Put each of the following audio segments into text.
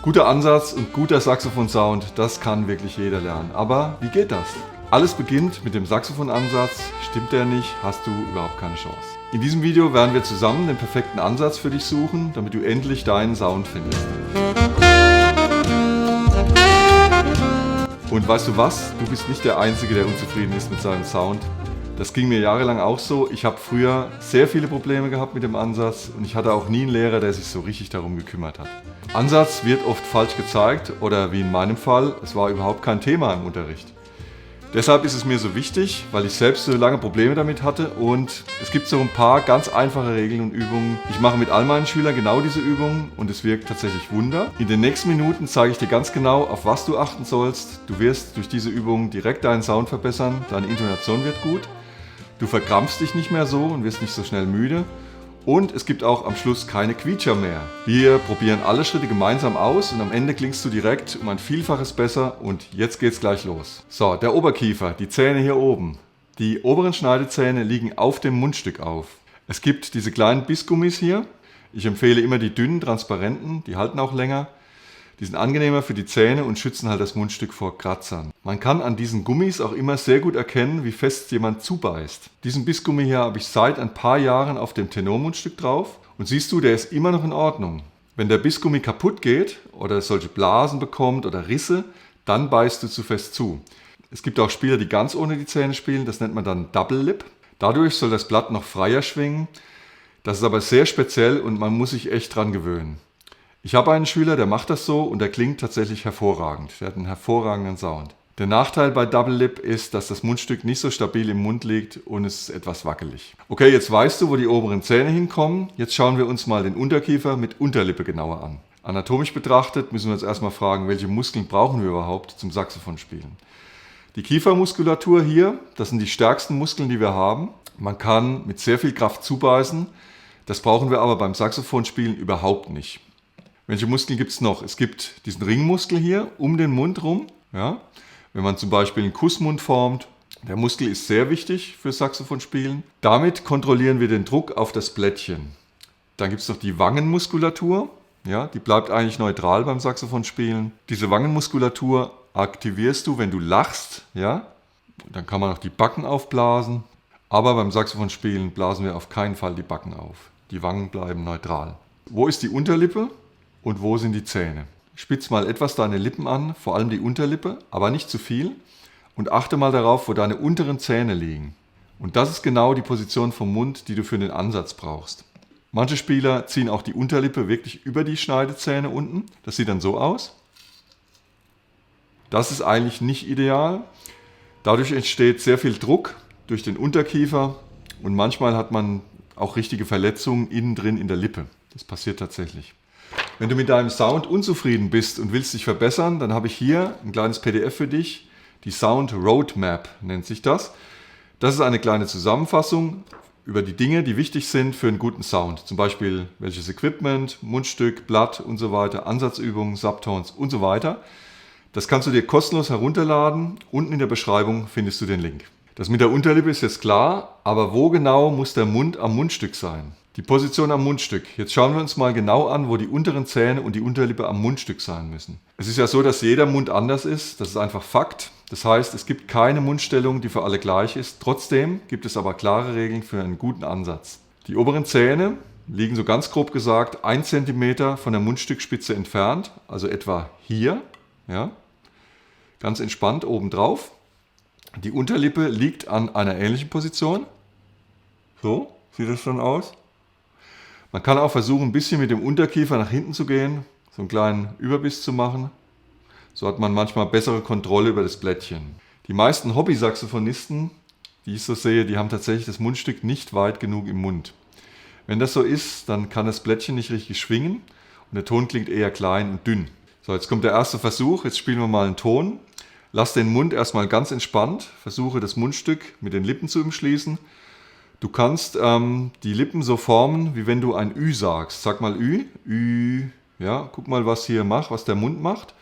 Guter Ansatz und guter Saxophon-Sound, das kann wirklich jeder lernen. Aber wie geht das? Alles beginnt mit dem Saxophon-Ansatz. Stimmt der nicht, hast du überhaupt keine Chance. In diesem Video werden wir zusammen den perfekten Ansatz für dich suchen, damit du endlich deinen Sound findest. Und weißt du was? Du bist nicht der Einzige, der unzufrieden ist mit seinem Sound. Das ging mir jahrelang auch so. Ich habe früher sehr viele Probleme gehabt mit dem Ansatz und ich hatte auch nie einen Lehrer, der sich so richtig darum gekümmert hat. Ansatz wird oft falsch gezeigt oder wie in meinem Fall, es war überhaupt kein Thema im Unterricht. Deshalb ist es mir so wichtig, weil ich selbst so lange Probleme damit hatte und es gibt so ein paar ganz einfache Regeln und Übungen. Ich mache mit all meinen Schülern genau diese Übungen und es wirkt tatsächlich Wunder. In den nächsten Minuten zeige ich dir ganz genau, auf was du achten sollst. Du wirst durch diese Übungen direkt deinen Sound verbessern, deine Intonation wird gut. Du verkrampfst dich nicht mehr so und wirst nicht so schnell müde. Und es gibt auch am Schluss keine Quietscher mehr. Wir probieren alle Schritte gemeinsam aus und am Ende klingst du direkt um ein Vielfaches besser und jetzt geht's gleich los. So, der Oberkiefer, die Zähne hier oben. Die oberen Schneidezähne liegen auf dem Mundstück auf. Es gibt diese kleinen Bissgummis hier. Ich empfehle immer die dünnen, transparenten, die halten auch länger. Die sind angenehmer für die Zähne und schützen halt das Mundstück vor Kratzern. Man kann an diesen Gummis auch immer sehr gut erkennen, wie fest jemand zubeißt. Diesen Bissgummi hier habe ich seit ein paar Jahren auf dem Tenormundstück drauf und siehst du, der ist immer noch in Ordnung. Wenn der Bissgummi kaputt geht oder solche Blasen bekommt oder Risse, dann beißt du zu fest zu. Es gibt auch Spieler, die ganz ohne die Zähne spielen, das nennt man dann Double Lip. Dadurch soll das Blatt noch freier schwingen. Das ist aber sehr speziell und man muss sich echt dran gewöhnen. Ich habe einen Schüler, der macht das so und der klingt tatsächlich hervorragend. Der hat einen hervorragenden Sound. Der Nachteil bei Double Lip ist, dass das Mundstück nicht so stabil im Mund liegt und es ist etwas wackelig. Okay, jetzt weißt du, wo die oberen Zähne hinkommen. Jetzt schauen wir uns mal den Unterkiefer mit Unterlippe genauer an. Anatomisch betrachtet müssen wir uns erstmal fragen, welche Muskeln brauchen wir überhaupt zum Saxophonspielen. Die Kiefermuskulatur hier, das sind die stärksten Muskeln, die wir haben. Man kann mit sehr viel Kraft zubeißen. Das brauchen wir aber beim Saxophonspielen überhaupt nicht. Welche Muskeln gibt es noch? Es gibt diesen Ringmuskel hier um den Mund rum. Ja? Wenn man zum Beispiel einen Kussmund formt, der Muskel ist sehr wichtig für Saxophonspielen. Damit kontrollieren wir den Druck auf das Blättchen. Dann gibt es noch die Wangenmuskulatur. Ja? Die bleibt eigentlich neutral beim Saxophonspielen. Diese Wangenmuskulatur aktivierst du, wenn du lachst. Ja? Dann kann man auch die Backen aufblasen. Aber beim Saxophonspielen blasen wir auf keinen Fall die Backen auf. Die Wangen bleiben neutral. Wo ist die Unterlippe? Und wo sind die Zähne? Spitz mal etwas deine Lippen an, vor allem die Unterlippe, aber nicht zu viel. Und achte mal darauf, wo deine unteren Zähne liegen. Und das ist genau die Position vom Mund, die du für den Ansatz brauchst. Manche Spieler ziehen auch die Unterlippe wirklich über die Schneidezähne unten. Das sieht dann so aus. Das ist eigentlich nicht ideal. Dadurch entsteht sehr viel Druck durch den Unterkiefer und manchmal hat man auch richtige Verletzungen innen drin in der Lippe. Das passiert tatsächlich. Wenn du mit deinem Sound unzufrieden bist und willst dich verbessern, dann habe ich hier ein kleines PDF für dich. Die Sound Roadmap nennt sich das. Das ist eine kleine Zusammenfassung über die Dinge, die wichtig sind für einen guten Sound. Zum Beispiel welches Equipment, Mundstück, Blatt und so weiter, Ansatzübungen, Subtones und so weiter. Das kannst du dir kostenlos herunterladen. Unten in der Beschreibung findest du den Link. Das mit der Unterlippe ist jetzt klar, aber wo genau muss der Mund am Mundstück sein? Die Position am Mundstück. Jetzt schauen wir uns mal genau an, wo die unteren Zähne und die Unterlippe am Mundstück sein müssen. Es ist ja so, dass jeder Mund anders ist. Das ist einfach Fakt. Das heißt, es gibt keine Mundstellung, die für alle gleich ist. Trotzdem gibt es aber klare Regeln für einen guten Ansatz. Die oberen Zähne liegen so ganz grob gesagt 1 cm von der Mundstückspitze entfernt, also etwa hier. Ja? Ganz entspannt oben drauf. Die Unterlippe liegt an einer ähnlichen Position. So sieht das dann aus. Man kann auch versuchen, ein bisschen mit dem Unterkiefer nach hinten zu gehen, so einen kleinen Überbiss zu machen. So hat man manchmal bessere Kontrolle über das Blättchen. Die meisten Hobby-Saxophonisten, die ich so sehe, die haben tatsächlich das Mundstück nicht weit genug im Mund. Wenn das so ist, dann kann das Blättchen nicht richtig schwingen und der Ton klingt eher klein und dünn. So, jetzt kommt der erste Versuch. Jetzt spielen wir mal einen Ton. Lass den Mund erstmal ganz entspannt. Versuche das Mundstück mit den Lippen zu umschließen. Du kannst die Lippen so formen, wie wenn du ein Ü sagst. Sag mal Ü, Ü, ja, guck mal, was der Mund macht.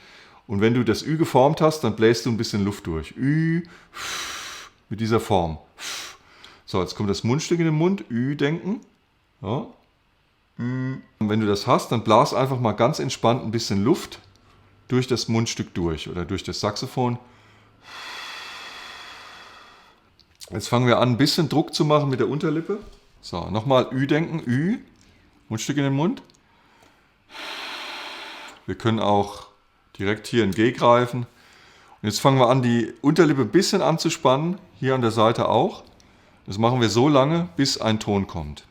Und wenn du das Ü geformt hast, dann bläst du ein bisschen Luft durch. Ü, mit dieser Form. So, jetzt kommt das Mundstück in den Mund, Ü denken. Ja. Und wenn du das hast, dann blas einfach mal ganz entspannt ein bisschen Luft durch das Mundstück durch oder durch das Saxophon. Jetzt fangen wir an, ein bisschen Druck zu machen mit der Unterlippe. So, nochmal Ü denken, Ü, Mundstück in den Mund. Wir können auch direkt hier in G greifen. Und jetzt fangen wir an, die Unterlippe ein bisschen anzuspannen, hier an der Seite auch. Das machen wir so lange, bis ein Ton kommt.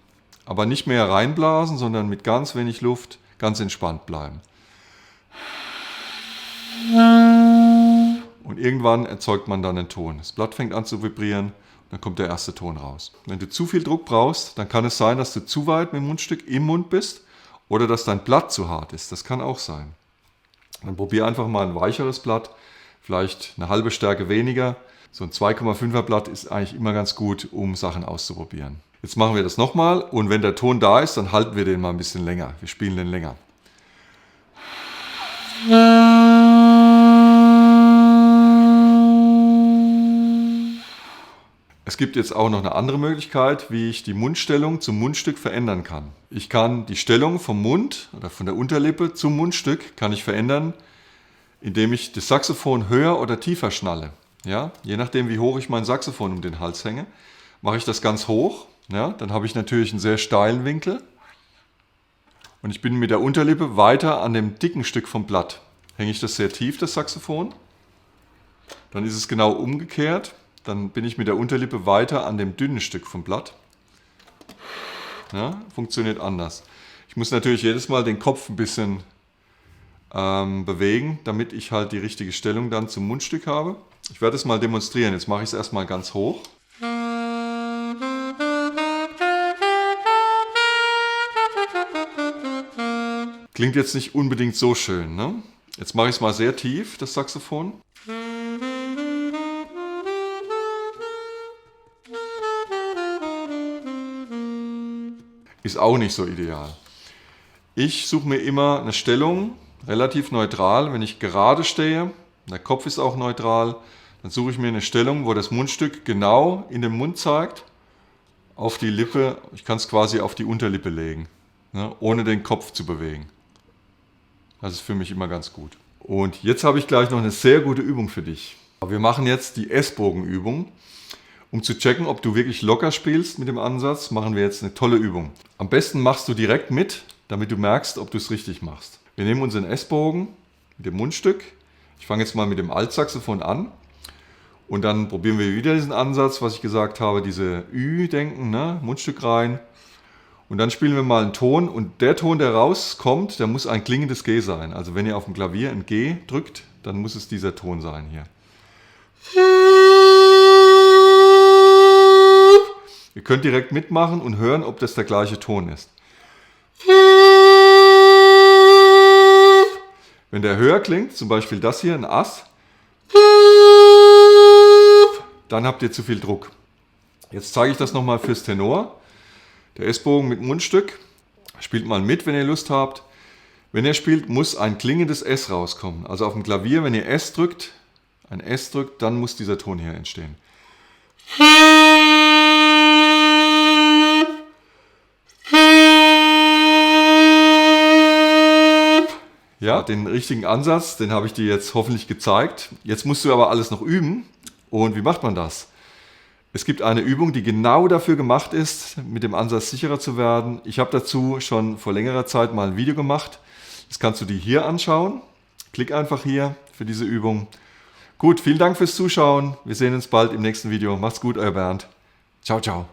Aber nicht mehr reinblasen, sondern mit ganz wenig Luft ganz entspannt bleiben. Und irgendwann erzeugt man dann einen Ton. Das Blatt fängt an zu vibrieren, dann kommt der erste Ton raus. Wenn du zu viel Druck brauchst, dann kann es sein, dass du zu weit mit dem Mundstück im Mund bist oder dass dein Blatt zu hart ist. Das kann auch sein. Dann probier einfach mal ein weicheres Blatt, vielleicht eine halbe Stärke weniger. So ein 2,5er Blatt ist eigentlich immer ganz gut, um Sachen auszuprobieren. Jetzt machen wir das nochmal und wenn der Ton da ist, dann halten wir den mal ein bisschen länger. Wir spielen den länger. Es gibt jetzt auch noch eine andere Möglichkeit, wie ich die Mundstellung zum Mundstück verändern kann. Ich kann die Stellung vom Mund oder von der Unterlippe zum Mundstück kann ich verändern, indem ich das Saxophon höher oder tiefer schnalle. Ja? Je nachdem, wie hoch ich mein Saxophon um den Hals hänge, mache ich das ganz hoch. Ja? Dann habe ich natürlich einen sehr steilen Winkel. Und ich bin mit der Unterlippe weiter an dem dicken Stück vom Blatt. Hänge ich das sehr tief, das Saxophon, dann ist es genau umgekehrt. Dann bin ich mit der Unterlippe weiter an dem dünnen Stück vom Blatt. Ja, funktioniert anders. Ich muss natürlich jedes Mal den Kopf ein bisschen bewegen, damit ich halt die richtige Stellung dann zum Mundstück habe. Ich werde es mal demonstrieren. Jetzt mache ich es erstmal ganz hoch. Klingt jetzt nicht unbedingt so schön, ne? Jetzt mache ich es mal sehr tief, das Saxophon. Ist auch nicht so ideal. Ich suche mir immer eine Stellung, relativ neutral. Wenn ich gerade stehe, der Kopf ist auch neutral, dann suche ich mir eine Stellung, wo das Mundstück genau in den Mund zeigt, auf die Lippe. Ich kann es quasi auf die Unterlippe legen, ne, ohne den Kopf zu bewegen. Das ist für mich immer ganz gut. Und jetzt habe ich gleich noch eine sehr gute Übung für dich. Wir machen jetzt die S-Bogen-Übung. Um zu checken, ob du wirklich locker spielst mit dem Ansatz, machen wir jetzt eine tolle Übung. Am besten machst du direkt mit, damit du merkst, ob du es richtig machst. Wir nehmen unseren S-Bogen mit dem Mundstück. Ich fange jetzt mal mit dem Altsaxophon an. Und dann probieren wir wieder diesen Ansatz, was ich gesagt habe, diese Ü-Denken, ne? Mundstück rein. Und dann spielen wir mal einen Ton. Und der Ton, der rauskommt, der muss ein klingendes G sein. Also wenn ihr auf dem Klavier ein G drückt, dann muss es dieser Ton sein hier. Ihr könnt direkt mitmachen und hören, ob das der gleiche Ton ist. Wenn der höher klingt, zum Beispiel das hier, ein Ass, dann habt ihr zu viel Druck. Jetzt zeige ich das nochmal fürs Tenor. Der S-Bogen mit Mundstück. Spielt mal mit, wenn ihr Lust habt. Wenn ihr spielt, muss ein klingendes S rauskommen. Also auf dem Klavier, wenn ihr S drückt, ein S drückt, dann muss dieser Ton hier entstehen. Ja, den richtigen Ansatz, den habe ich dir jetzt hoffentlich gezeigt. Jetzt musst du aber alles noch üben. Und wie macht man das? Es gibt eine Übung, die genau dafür gemacht ist, mit dem Ansatz sicherer zu werden. Ich habe dazu schon vor längerer Zeit mal ein Video gemacht. Das kannst du dir hier anschauen. Klick einfach hier für diese Übung. Gut, vielen Dank fürs Zuschauen. Wir sehen uns bald im nächsten Video. Macht's gut, euer Bernd. Ciao, ciao.